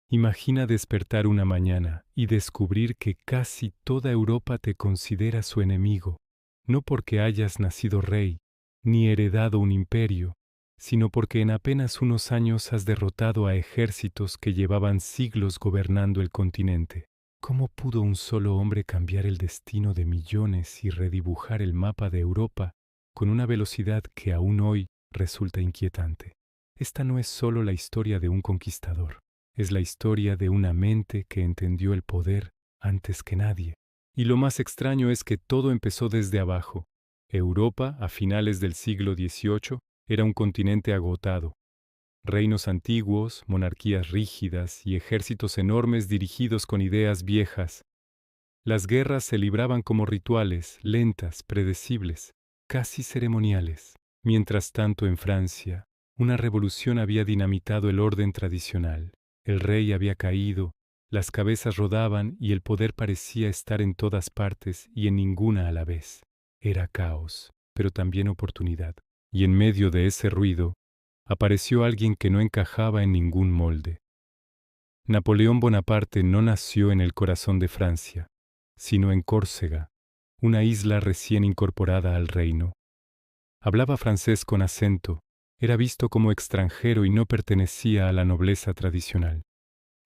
Imagina despertar una mañana y descubrir que casi toda Europa te considera su enemigo, no porque hayas nacido rey, ni heredado un imperio, sino porque en apenas unos años has derrotado a ejércitos que llevaban siglos gobernando el continente. ¿Cómo pudo un solo hombre cambiar el destino de millones y redibujar el mapa de Europa con una velocidad que aún hoy resulta inquietante? Esta no es solo la historia de un conquistador. Es la historia de una mente que entendió el poder antes que nadie. Y lo más extraño es que todo empezó desde abajo. Europa, a finales del siglo XVIII, era un continente agotado. Reinos antiguos, monarquías rígidas y ejércitos enormes dirigidos con ideas viejas. Las guerras se libraban como rituales, lentas, predecibles, casi ceremoniales. Mientras tanto, en Francia, una revolución había dinamitado el orden tradicional. El rey había caído, las cabezas rodaban y el poder parecía estar en todas partes y en ninguna a la vez. Era caos, pero también oportunidad. Y en medio de ese ruido, apareció alguien que no encajaba en ningún molde. Napoleón Bonaparte no nació en el corazón de Francia, sino en Córcega, una isla recién incorporada al reino. Hablaba francés con acento, era visto como extranjero y no pertenecía a la nobleza tradicional.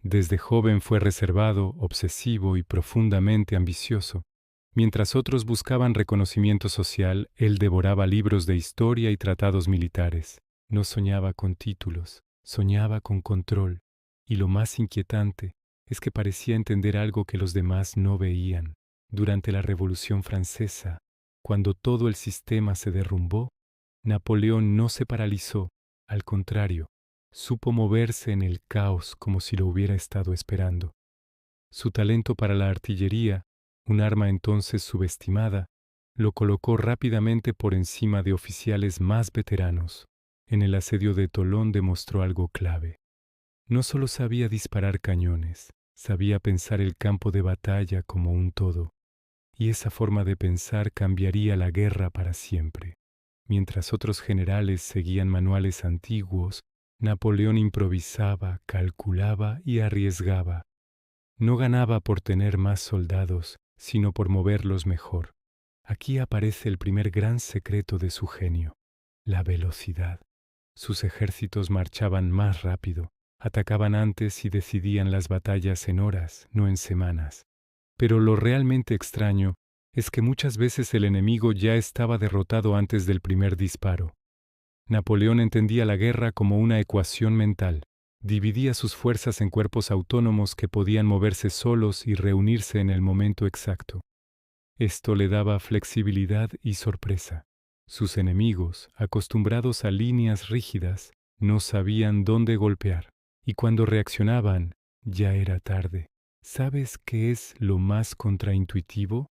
Desde joven fue reservado, obsesivo y profundamente ambicioso. Mientras otros buscaban reconocimiento social, él devoraba libros de historia y tratados militares. No soñaba con títulos, soñaba con control. Y lo más inquietante es que parecía entender algo que los demás no veían. Durante la Revolución Francesa, cuando todo el sistema se derrumbó, Napoleón no se paralizó, al contrario, supo moverse en el caos como si lo hubiera estado esperando. Su talento para la artillería, un arma entonces subestimada, lo colocó rápidamente por encima de oficiales más veteranos. En el asedio de Tolón demostró algo clave. No solo sabía disparar cañones, sabía pensar el campo de batalla como un todo. Y esa forma de pensar cambiaría la guerra para siempre. Mientras otros generales seguían manuales antiguos, Napoleón improvisaba, calculaba y arriesgaba. No ganaba por tener más soldados, sino por moverlos mejor. Aquí aparece el primer gran secreto de su genio, la velocidad. Sus ejércitos marchaban más rápido, atacaban antes y decidían las batallas en horas, no en semanas. Pero lo realmente extraño es que muchas veces el enemigo ya estaba derrotado antes del primer disparo. Napoleón entendía la guerra como una ecuación mental. Dividía sus fuerzas en cuerpos autónomos que podían moverse solos y reunirse en el momento exacto. Esto le daba flexibilidad y sorpresa. Sus enemigos, acostumbrados a líneas rígidas, no sabían dónde golpear, y cuando reaccionaban, ya era tarde. ¿Sabes qué es lo más contraintuitivo?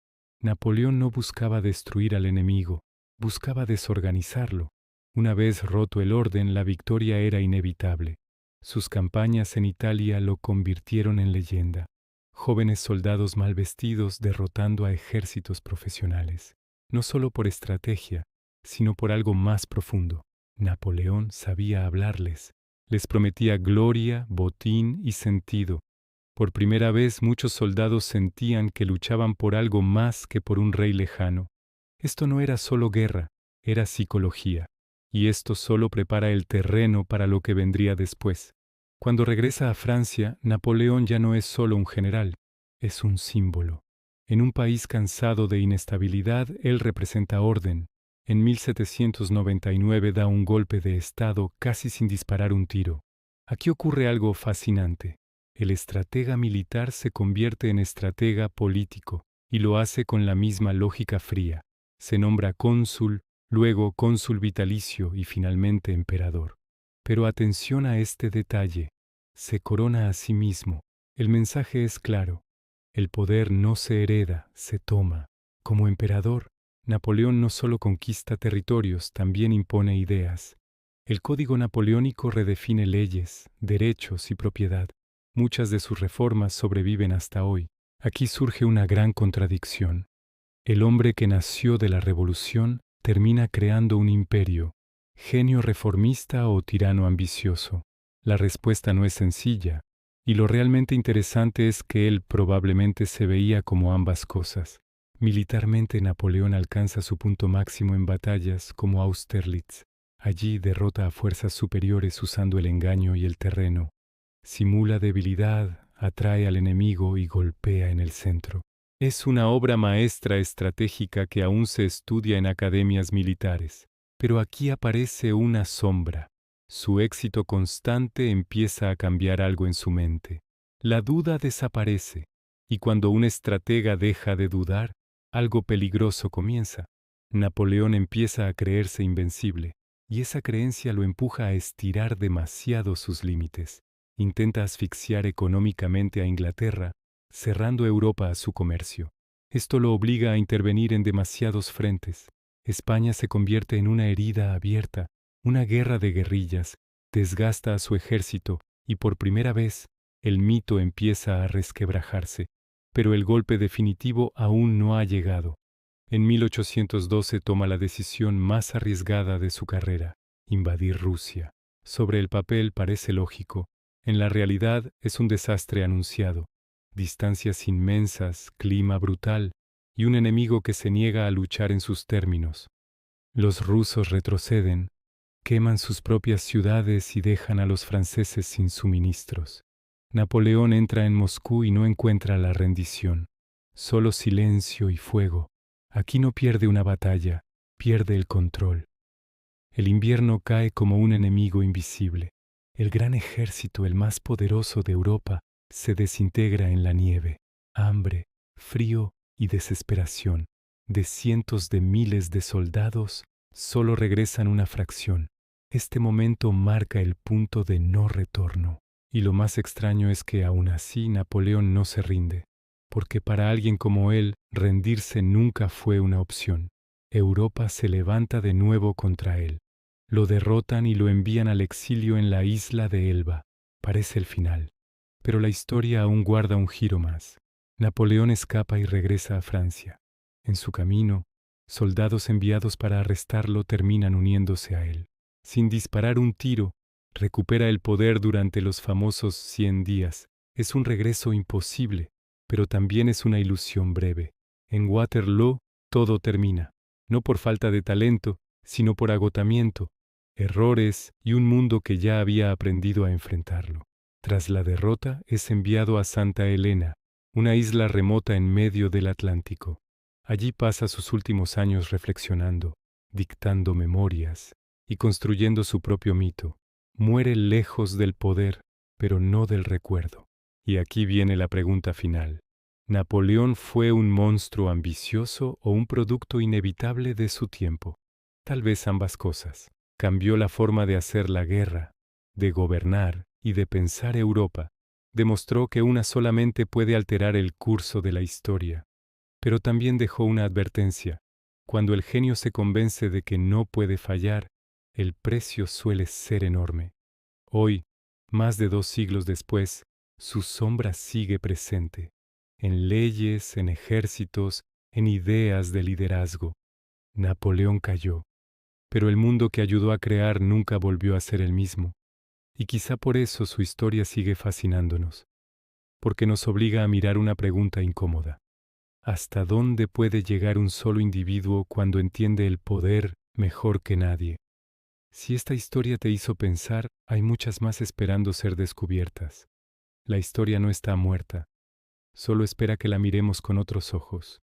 Napoleón no buscaba destruir al enemigo, buscaba desorganizarlo. Una vez roto el orden, la victoria era inevitable. Sus campañas en Italia lo convirtieron en leyenda. Jóvenes soldados mal vestidos derrotando a ejércitos profesionales, no solo por estrategia, sino por algo más profundo. Napoleón sabía hablarles, les prometía gloria, botín y sentido. Por primera vez muchos soldados sentían que luchaban por algo más que por un rey lejano. Esto no era solo guerra, era psicología, y esto solo prepara el terreno para lo que vendría después. Cuando regresa a Francia, Napoleón ya no es solo un general, es un símbolo. En un país cansado de inestabilidad, él representa orden. En 1799 da un golpe de estado casi sin disparar un tiro. Aquí ocurre algo fascinante. El estratega militar se convierte en estratega político y lo hace con la misma lógica fría. Se nombra cónsul, luego cónsul vitalicio y finalmente emperador. Pero atención a este detalle. Se corona a sí mismo. El mensaje es claro. El poder no se hereda, se toma. Como emperador, Napoleón no solo conquista territorios, también impone ideas. El Código Napoleónico redefine leyes, derechos y propiedad. Muchas de sus reformas sobreviven hasta hoy. Aquí surge una gran contradicción. El hombre que nació de la revolución termina creando un imperio, genio reformista o tirano ambicioso. La respuesta no es sencilla. Y lo realmente interesante es que él probablemente se veía como ambas cosas. Militarmente, Napoleón alcanza su punto máximo en batallas como Austerlitz. Allí derrota a fuerzas superiores usando el engaño y el terreno. Simula debilidad, atrae al enemigo y golpea en el centro. Es una obra maestra estratégica que aún se estudia en academias militares. Pero aquí aparece una sombra. Su éxito constante empieza a cambiar algo en su mente. La duda desaparece, y cuando un estratega deja de dudar, algo peligroso comienza. Napoleón empieza a creerse invencible, y esa creencia lo empuja a estirar demasiado sus límites. Intenta asfixiar económicamente a Inglaterra, cerrando Europa a su comercio. Esto lo obliga a intervenir en demasiados frentes. España se convierte en una herida abierta, una guerra de guerrillas, desgasta a su ejército y por primera vez el mito empieza a resquebrajarse. Pero el golpe definitivo aún no ha llegado. En 1812 toma la decisión más arriesgada de su carrera, invadir Rusia. Sobre el papel parece lógico, en la realidad es un desastre anunciado. Distancias inmensas, clima brutal y un enemigo que se niega a luchar en sus términos. Los rusos retroceden, queman sus propias ciudades y dejan a los franceses sin suministros. Napoleón entra en Moscú y no encuentra la rendición, solo silencio y fuego. Aquí no pierde una batalla, pierde el control. El invierno cae como un enemigo invisible. El gran ejército, el más poderoso de Europa, se desintegra en la nieve. Hambre, frío y desesperación. De cientos de miles de soldados, solo regresan una fracción. Este momento marca el punto de no retorno. Y lo más extraño es que aún así Napoleón no se rinde, porque para alguien como él, rendirse nunca fue una opción. Europa se levanta de nuevo contra él. Lo derrotan y lo envían al exilio en la isla de Elba. Parece el final. Pero la historia aún guarda un giro más. Napoleón escapa y regresa a Francia. En su camino, soldados enviados para arrestarlo terminan uniéndose a él. Sin disparar un tiro, recupera el poder durante los famosos 100 días. Es un regreso imposible, pero también es una ilusión breve. En Waterloo todo termina, no por falta de talento, sino por agotamiento, errores y un mundo que ya había aprendido a enfrentarlo. Tras la derrota es enviado a Santa Helena, una isla remota en medio del Atlántico. Allí pasa sus últimos años reflexionando, dictando memorias y construyendo su propio mito. Muere lejos del poder, pero no del recuerdo. Y aquí viene la pregunta final. ¿Napoleón fue un monstruo ambicioso o un producto inevitable de su tiempo? Tal vez ambas cosas. Cambió la forma de hacer la guerra, de gobernar y de pensar Europa. Demostró que una solamente puede alterar el curso de la historia. Pero también dejó una advertencia. Cuando el genio se convence de que no puede fallar, el precio suele ser enorme. Hoy, más de 2 siglos después, su sombra sigue presente, en leyes, en ejércitos, en ideas de liderazgo. Napoleón cayó, pero el mundo que ayudó a crear nunca volvió a ser el mismo. Y quizá por eso su historia sigue fascinándonos, porque nos obliga a mirar una pregunta incómoda. ¿Hasta dónde puede llegar un solo individuo cuando entiende el poder mejor que nadie? Si esta historia te hizo pensar, hay muchas más esperando ser descubiertas. La historia no está muerta, solo espera que la miremos con otros ojos.